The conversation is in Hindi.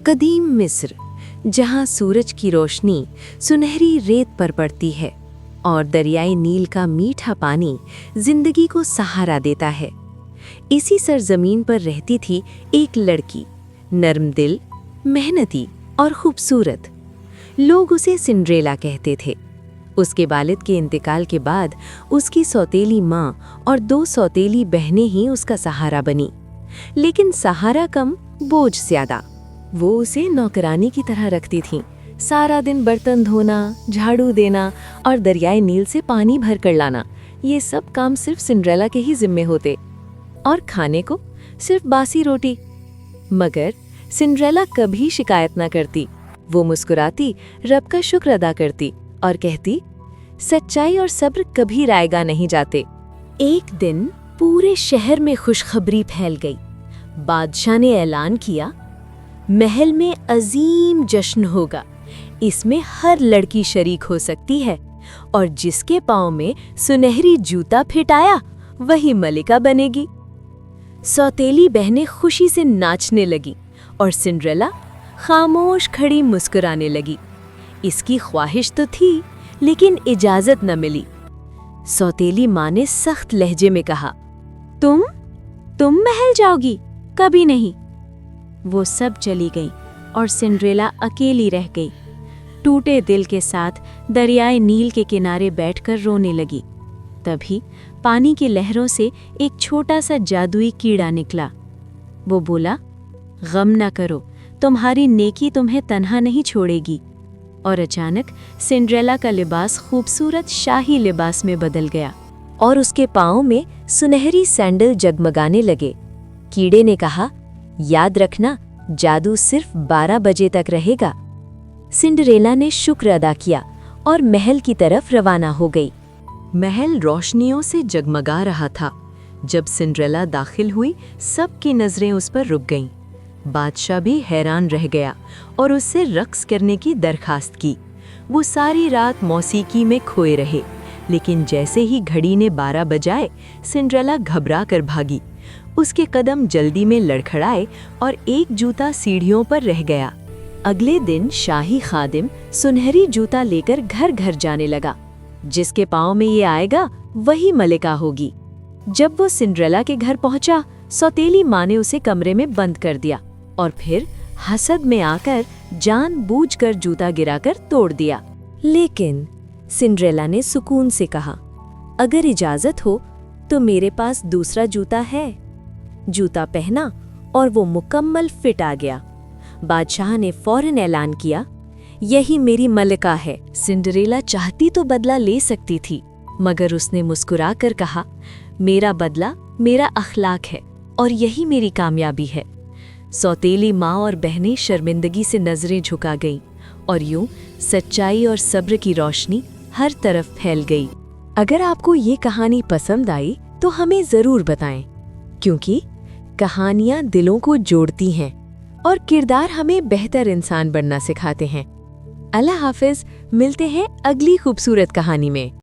कदीम मिस्र, जहां सूरज की रोशनी सुनहरी रेत पर पड़ती है और दरियाई नील का मीठा पानी जिंदगी को सहारा देता है। इसी सरजमीन पर रहती थी एक लड़की, नर्म दिल, मेहनती और खूबसूरत। लोग उसे सिंड्रेला कहते थे। उसके वालिद के इंतकाल के बाद उसकी सौतेली माँ और 2 सौतेली बहनें ही उसका सहारा बनी। लेकिन सहारा कम, बोझ ज्यादा। वो उसे नौकरानी की तरह रखती थीं। सारा दिन बर्तन धोना, झाड़ू देना और दरियाई नील से पानी भर कर लाना, ये सब काम सिर्फ सिंड्रेला के ही जिम्मे होते। और खाने को सिर्फ बासी रोटी। मगर सिंड्रेला कभी शिकायत ना करती। वो मुस्कुराती, रब का शुक्र अदा करती और कहती, सच्चाई और सब्र कभी रायगा नहीं जाते। एक दिन पूरे शहर में खुशखबरी फैल गई। बादशाह ने ऐलान किया, महल में अजीम जश्न होगा। इसमें हर लड़की शरीक हो सकती है और जिसके पाँव में सुनहरी जूता फिट आया वही मलिका बनेगी। सौतेली बहनें खुशी से नाचने लगी और सिंड्रेला खामोश खड़ी मुस्कुराने लगी। इसकी ख्वाहिश तो थी, लेकिन इजाजत न मिली। सौतेली माँ ने सख्त लहजे में कहा, तुम महल जाओगी? कभी नहीं। वो सब चली गई और सिंड्रेला अकेली रह गई। टूटे दिल के साथ दरियाए नील के किनारे बैठकर रोने लगी। तभी पानी की लहरों से एक छोटा सा जादुई कीड़ा निकला। वो बोला, गम न करो, तुम्हारी नेकी तुम्हें तन्हा नहीं छोड़ेगी। और अचानक सिंड्रेला का लिबास खूबसूरत शाही लिबास में बदल गया और उसके पाँव में सुनहरी सैंडल जगमगाने लगे। कीड़े ने कहा, याद रखना, जादू सिर्फ 12 बजे तक रहेगा। सिंड्रेला ने शुक्र अदा किया और महल की तरफ रवाना हो गई। महल रोशनियों से जगमगा रहा था। जब सिंड्रेला दाखिल हुई, सबकी नजरें उस पर रुक गईं। बादशाह भी हैरान रह गया और उससे रक्स करने की दरखास्त की। वो सारी रात मौसीकी में खोए रहे, लेकिन जैसे ही घड़ी ने 12 बजाए, सिंड्रेला घबरा कर भागी। उसके कदम जल्दी में लड़खड़ाए और एक जूता सीढ़ियों पर रह गया। अगले दिन शाही खादिम सुनहरी जूता लेकर घर घर जाने लगा। जिसके पाँव में ये आएगा वही मलिका होगी। जब वो सिंड्रेला के घर पहुंचा, सौतेली माँ ने उसे कमरे में बंद कर दिया और फिर हसद में आकर जानबूझकर जूता गिराकर तोड़ दिया। लेकिन सिंड्रेला ने सुकून से कहा, अगर इजाजत हो तो मेरे पास दूसरा जूता है। जूता पहना और वो मुकम्मल फिट आ गया। बादशाह ने फौरन ऐलान किया, यही मेरी मलिका है। सिंड्रेला चाहती तो बदला ले सकती थी, मगर उसने मुस्कुराकर कहा, मेरा बदला मेरा अखलाक है और यही मेरी कामयाबी है। सौतेली माँ और बहनें शर्मिंदगी से नजरें झुका गईं और यूं सच्चाई और सब्र की रोशनी हर तरफ फैल गई। अगर आपको ये कहानी पसंद आई तो हमें ज़रूर बताएं, क्योंकि कहानियाँ दिलों को जोड़ती हैं और किरदार हमें बेहतर इंसान बनना सिखाते हैं। अल्लाह हाफिज, मिलते हैं अगली खूबसूरत कहानी में।